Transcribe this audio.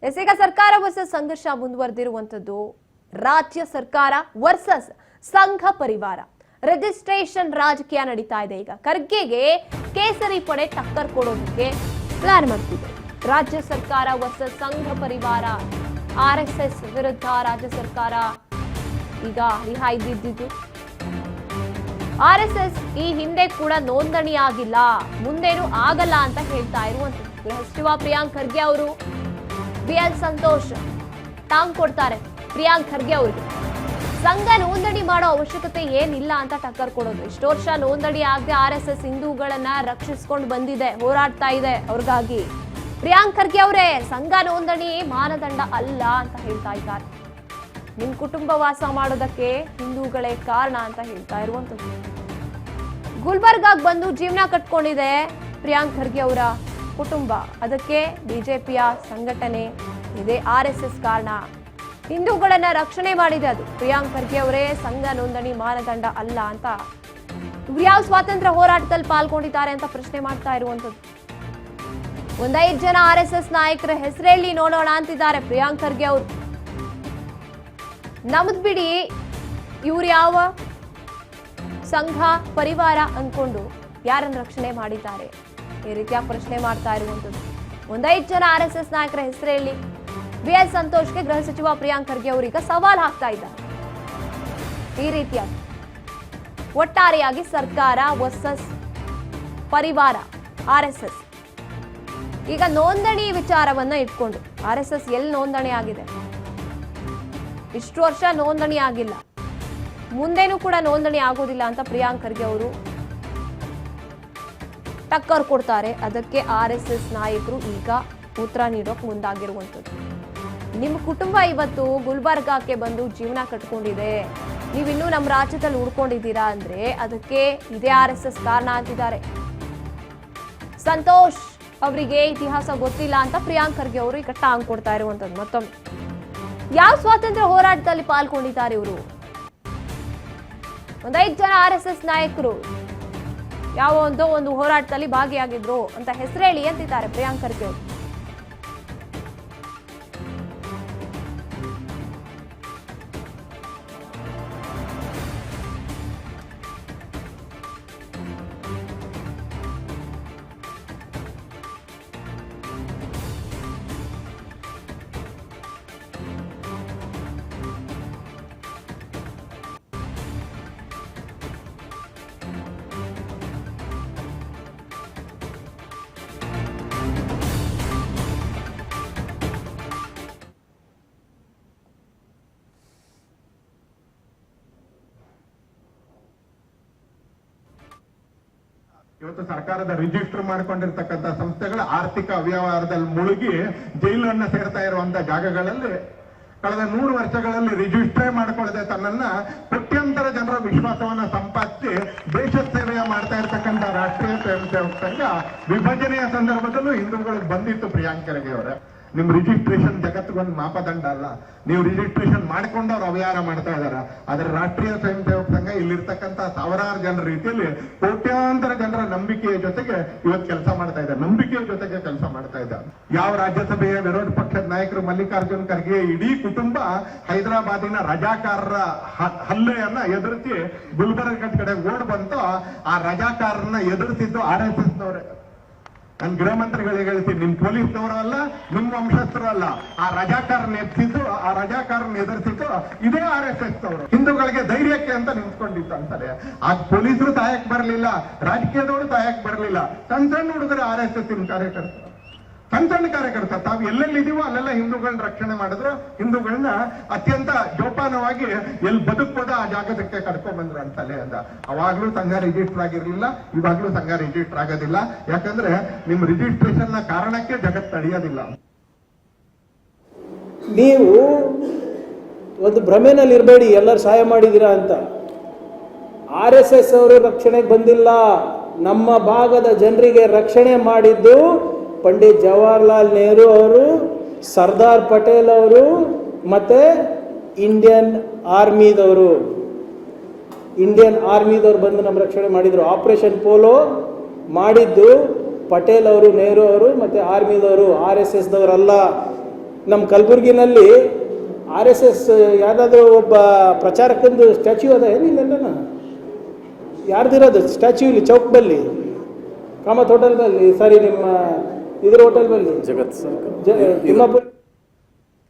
ಈಗ ಸರ್ಕಾರ ವರ್ಸಸ್ ಸಂಘರ್ಷ ಮುಂದುವರೆದಿರುವಂತದ್ದು. ರಾಜ್ಯ ಸರ್ಕಾರ ವರ್ಸಸ್ ಸಂಘ ಪರಿವಾರ ರಿಜಿಸ್ಟ್ರೇಷನ್ ರಾಜಕೀಯ ನಡೀತಾ ಇದೆ. ಈಗ ಖರ್ಗೆಗೆ ಕೇಸರಿ ಪಡೆ ಟಕ್ಕರ್ ಕೊಡೋದಕ್ಕೆ ಪ್ಲಾನ್ ಮಾಡ್ತಿದೆ. ರಾಜ್ಯ ಸರ್ಕಾರ ವರ್ಸಸ್ ಸಂಘ ಪರಿವಾರ RSS ವಿರುದ್ಧ ರಾಜ್ಯ ಸರ್ಕಾರ ಈಗ ರಿಹಾಯ್ದಿದ್ದು. RSS ಈ ಹಿಂದೆ ಕೂಡ ನೋಂದಣಿ ಆಗಿಲ್ಲ, ಮುಂದೇನು ಆಗಲ್ಲ ಅಂತ ಹೇಳ್ತಾ ಇರುವಂತದ್ದು. ಗೃಹ ಸಚಿವ ಪ್ರಿಯಾಂಕ್ ಖರ್ಗೆ ಅವರು BL ಸಂತೋಷ್ ಟಾಂಗ್ ಕೊಡ್ತಾರೆ ಪ್ರಿಯಾಂಕ್ ಖರ್ಗೆ ಅವರಿಗೆ. ಸಂಘ ನೋಂದಣಿ ಮಾಡೋ ಅವಶ್ಯಕತೆ ಏನಿಲ್ಲ ಅಂತ ಟಕ್ಕರ್ ಕೊಡೋದು. ಇಷ್ಟು ವರ್ಷ ನೋಂದಣಿ ಆಗದೆ RSS ಹಿಂದೂಗಳನ್ನ ರಕ್ಷಿಸಿಕೊಂಡು ಬಂದಿದೆ, ಹೋರಾಡ್ತಾ ಇದೆ ಅವ್ರಿಗಾಗಿ. ಪ್ರಿಯಾಂಕ್ ಖರ್ಗೆ ಅವರೇ ಸಂಘ ನೋಂದಣಿ ಮಾನದಂಡ ಅಲ್ಲ ಅಂತ ಹೇಳ್ತಾ ಇದ್ದಾರೆ. ನಿಮ್ ಕುಟುಂಬ ವಾಸ ಮಾಡೋದಕ್ಕೆ ಹಿಂದೂಗಳೇ ಕಾರಣ ಅಂತ ಹೇಳ್ತಾ ಇರುವಂತದ್ದು. ಗುಲ್ಬರ್ಗಾಗ್ ಬಂದು ಜೀವನ ಕಟ್ಕೊಂಡಿದೆ ಪ್ರಿಯಾಂಕ್ ಖರ್ಗೆ ಅವರ ಕುಟುಂಬ, ಅದಕ್ಕೆ ಬಿಜೆಪಿಯ ಸಂಘಟನೆ ಇದೆ RSS ಕಾರಣ. ಹಿಂದೂಗಳನ್ನ ರಕ್ಷಣೆ ಮಾಡಿದೆ ಅದು. ಪ್ರಿಯಾಂಕ್ ಖರ್ಗೆ ಅವರೇ ಸಂಘ ನೋಂದಣಿ ಮಾನದಂಡ ಅಲ್ಲ ಅಂತ ಯಾವ ಸ್ವಾತಂತ್ರ್ಯ ಹೋರಾಟದಲ್ಲಿ ಪಾಲ್ಗೊಂಡಿದ್ದಾರೆ ಅಂತ ಪ್ರಶ್ನೆ ಮಾಡ್ತಾ ಇರುವಂತದ್ದು. 5 ಜನ RSS ನಾಯಕರ ಹೆಸರು ಹೇಳಿ ನೋಡೋಣ ಅಂತಿದ್ದಾರೆ ಪ್ರಿಯಾಂಕ್ ಖರ್ಗೆ ಅವರು. ನಮ್ದ್ ಬಿಡಿ, ಇವ್ರು ಯಾವ ಸಂಘ ಪರಿವಾರ ಅನ್ಕೊಂಡು ಯಾರನ್ನ ರಕ್ಷಣೆ ಮಾಡಿದ್ದಾರೆ ಈ ರೀತಿಯ ಪ್ರಶ್ನೆ ಮಾಡ್ತಾ ಇರುವಂತದ್ದು. 5 ಜನ RSS ನಾಯಕರ ಹೆಸರು ಹೇಳಿ BL ಸಂತೋಷ್ಗೆ ಗೃಹ ಸಚಿವ ಪ್ರಿಯಾಂಕ್ ಖರ್ಗೆ ಅವರೀಗ ಸವಾಲ್ ಹಾಕ್ತಾ ಇದ್ದಾರೆ. ಈ ರೀತಿಯಾಗಿ ಒಟ್ಟಾರೆಯಾಗಿ ಸರ್ಕಾರ ವರ್ಸಸ್ ಪರಿವಾರ RSS ಈಗ ನೋಂದಣಿ ವಿಚಾರವನ್ನ ಇಟ್ಕೊಂಡು RSS ಎಲ್ಲಿ ನೋಂದಣಿ ಆಗಿದೆ, ಇಷ್ಟು ವರ್ಷ ನೋಂದಣಿ ಆಗಿಲ್ಲ, ಮುಂದೇನೂ ಕೂಡ ನೋಂದಣಿ ಆಗೋದಿಲ್ಲ ಅಂತ ಪ್ರಿಯಾಂಕ್ ಖರ್ಗೆ ಅವರು ಟಕ್ಕರ್ ಕೊಡ್ತಾರೆ. ಅದಕ್ಕೆ RSS ನಾಯಕರು ಈಗ ಉತ್ತರ ನೀಡೋಕೆ ಮುಂದಾಗಿರುವಂಥದ್ದು. ನಿಮ್ಮ ಕುಟುಂಬ ಇವತ್ತು ಗುಲ್ಬರ್ಗಾಕ್ಕೆ ಬಂದು ಜೀವನ ಕಟ್ಕೊಂಡಿದೆ, ನೀವಿನ್ನೂ ನಮ್ಮ ರಾಜ್ಯದಲ್ಲಿ ಉಳ್ಕೊಂಡಿದ್ದೀರಾ ಅಂದ್ರೆ ಅದಕ್ಕೆ ಇದೇ RSS ಕಾರಣ ಅಂತಿದ್ದಾರೆ. ಸಂತೋಷ್ ಅವರಿಗೆ ಇತಿಹಾಸ ಗೊತ್ತಿಲ್ಲ ಅಂತ ಪ್ರಿಯಾಂಕ್ ಖರ್ಗೆ ಅವರು ಈಗ ಟಾಂಗ್ ಕೊಡ್ತಾ ಇರುವಂತದ್ದು. ಮತ್ತೊಮ್ಮೆ ಯಾವ ಸ್ವಾತಂತ್ರ್ಯ ಹೋರಾಟದಲ್ಲಿ ಪಾಲ್ಗೊಂಡಿದ್ದಾರೆ ಇವರು? 5 ಜನ RSS ನಾಯಕರು ಯಾವ ಒಂದು ಹೋರಾಟದಲ್ಲಿ ಭಾಗಿಯಾಗಿದ್ರು ಅಂತ ಹೆಸರು ಹೇಳಿ ಅಂತಿದ್ದಾರೆ ಪ್ರಿಯಾಂಕ್ ಖರ್ಗೆ ಅವರು. ಇವತ್ತು ಸರ್ಕಾರದ ರಿಜಿಸ್ಟರ್ ಮಾಡಿಕೊಂಡಿರ್ತಕ್ಕಂಥ ಸಂಸ್ಥೆಗಳ ಆರ್ಥಿಕ ಅವ್ಯವಹಾರದಲ್ಲಿ ಮುಳುಗಿ ಜೈಲನ್ನ ಸೇರ್ತಾ ಇರುವಂತಹ ಜಾಗಗಳಲ್ಲಿ ಕಳೆದ 100 ವರ್ಷಗಳಲ್ಲಿ ರಿಜಿಸ್ಟ್ರೇ ಮಾಡಿಕೊಳ್ಳದೆ ತನ್ನನ್ನ ಕೋಟ್ಯಾಂತರ ಜನರ ವಿಶ್ವಾಸವನ್ನ ಸಂಪಾದಿಸಿ ದೇಶ ಸೇವೆಯ ಮಾಡ್ತಾ ಇರ್ತಕ್ಕಂಥ ರಾಷ್ಟ್ರೀಯ ಸ್ವಯಂ ಸೇವಕ ಸಂಘ ವಿಭಜನೆಯ ಸಂದರ್ಭದಲ್ಲೂ ಹಿಂದೂಗಳಿಗೆ ಬಂದಿತ್ತು. ಪ್ರಿಯಾಂಕ್ ಖರ್ಗೆ ಅವರೇ, ನಿಮ್ ರಿಜಿಸ್ಟ್ರೇಷನ್ ಜಗತ್ತಿಗೊಂದು ಮಾಪದಂಡ ಅಲ್ಲ. ನೀವು ರಿಜಿಸ್ಟ್ರೇಷನ್ ಮಾಡ್ಕೊಂಡು ಅವ್ರು ಅವ್ಯವಹಾರ ಮಾಡ್ತಾ ಇದಾರ. ಆದ್ರೆ ರಾಷ್ಟ್ರೀಯ ಸ್ವಯಂ ಸೇವಕ ಸಂಘ ಇಲ್ಲಿರ್ತಕ್ಕಂಥ ಸಾವಿರಾರು ಜನರ ರೀತಿಯಲ್ಲಿ ಕೋಟ್ಯಾಂತರ ಜನರ ನಂಬಿಕೆಯ ಜೊತೆಗೆ ಇವತ್ತು ಕೆಲಸ ಮಾಡ್ತಾ ಇದ್ದಾರೆ, ನಂಬಿಕೆಯ ಜೊತೆಗೆ ಕೆಲಸ ಮಾಡ್ತಾ ಇದ್ದಾರೆ. ಯಾವ ರಾಜ್ಯಸಭೆಯ ವಿರೋಧ ಪಕ್ಷದ ನಾಯಕರು ಮಲ್ಲಿಕಾರ್ಜುನ್ ಖರ್ಗೆ ಇಡೀ ಕುಟುಂಬ ಹೈದರಾಬಾದಿನ ರಜಾಕಾರರ ಹಲ್ಲೆಯನ್ನ ಎದುರಿಸಿ ಗುಲ್ಬರ್ಗ ಕಡೆ ಓಡ್ ಬಂತು. ಆ ರಜಾಕಾರರನ್ನ ಎದುರಿಸಿದ್ದು RSS ನವರೇ. ನಾನು ಗೃಹ ಮಂತ್ರಿಗಳಿಗೆ ಹೇಳ್ತೀನಿ, ನಿಮ್ ಪೊಲೀಸ್ನವರು ಅಲ್ಲ, ನಿಮ್ ವಂಶಸ್ಥರು ಅಲ್ಲ. ಆ ರಜಾಕಾರನ ಎತ್ತಿದ್ದು, ಆ ರಜಾಕಾರನ ಎದುರಿಸಿದ್ದು ಇದೇ RSS ಅವರು. ಹಿಂದೂಗಳಿಗೆ ಧೈರ್ಯಕ್ಕೆ ಅಂತ ನಿಂತ್ಕೊಂಡಿತ್ತು ಅಂತಾರೆ. ಆ ಪೊಲೀಸರು ತಾಯಕ್ ಬರಲಿಲ್ಲ, ರಾಜಕೀಯದವರು ತಾಯಕ್ ಬರಲಿಲ್ಲ. ಸಣ್ಣ ಸಣ್ಣ ಹುಡುಗರು RSS ಕಾರ್ಯಕರ್ತರು, ಸಣ್ಣ ಕಾರ್ಯಕರ್ತ ತಾವು ಎಲ್ಲೆಲ್ಲಿದೀವೋ ಅಲ್ಲೆಲ್ಲ ಹಿಂದೂಗಳನ್ನ ರಕ್ಷಣೆ ಮಾಡಿದ್ರು. ಹಿಂದೂಗಳನ್ನ ಅತ್ಯಂತ ಜೋಪಾನವಾಗಿ ಎಲ್ಲಿ ಬದುಕ್ಬೋದ ಆ ಜಾಗದಕ್ಕೆ ಕರ್ಕೊಂಡ್ ಬಂದ್ರು ಅಂತಲೇ ಅಂದ. ಅವಾಗ್ಲೂ ಸಂಘ ರಿಜಿಸ್ಟರ್ ಆಗಿರ್ಲಿಲ್ಲ, ಇವಾಗ್ಲೂ ಸಂಘ ರಿಜಿಸ್ಟರ್ ಆಗೋದಿಲ್ಲ. ಯಾಕಂದ್ರೆ ನಿಮ್ ರಿಜಿಸ್ಟ್ರೇಷನ್ ನ ಕಾರಣಕ್ಕೆ ಜಗತ್ ತಡೆಯೋದಿಲ್ಲ. ನೀವು ಒಂದು ಭ್ರಮೆನಲ್ಲಿ ಇರಬೇಡಿ ಎಲ್ಲರೂ ಸಹಾಯ ಮಾಡಿದ್ದೀರಾ ಅಂತ. RSS ಅವರು ರಕ್ಷಣೆಗೆ ಬಂದಿಲ್ಲ, ನಮ್ಮ ಭಾಗದ ಜನರಿಗೆ ರಕ್ಷಣೆ ಮಾಡಿದ್ದು ಪಂಡಿತ್ ಜವಾಹರ್ಲಾಲ್ ನೆಹರು ಅವರು, ಸರ್ದಾರ್ ಪಟೇಲ್ ಅವರು ಮತ್ತು ಇಂಡಿಯನ್ ಆರ್ಮಿದವರು ಬಂದು ನಮ್ಮ ರಕ್ಷಣೆ ಮಾಡಿದರು. ಆಪರೇಷನ್ ಪೋಲೋ ಮಾಡಿದ್ದು ಪಟೇಲ್ ಅವರು, ನೆಹರು ಅವರು ಮತ್ತು ಆರ್ಮಿದವರು, RSSದವರಲ್ಲ. ನಮ್ಮ ಕಲಬುರಗಿನಲ್ಲಿ RSS ಯಾವುದಾದ್ರೂ ಒಬ್ಬ ಪ್ರಚಾರಕಂದು ಸ್ಟ್ಯಾಚ್ಯೂ ಅದ ಏನಿಲ್ಲ, ಯಾರ್ದಿರೋದು ಸ್ಟ್ಯಾಚ್ಯೂ ಇಲ್ಲಿ ಚೌಕದಲ್ಲಿ, ಕಾಮತ್ ಹೋಟೆಲ್ ಬಲ್ಲಿ, ಸಾರಿ ನಿಮ್ಮ ಇದ್ರ ಹೋಟೆಲ್ ಬಲ್ಲಿ, ಜಗತ್ ತಿಮ್ಮಾಪುರ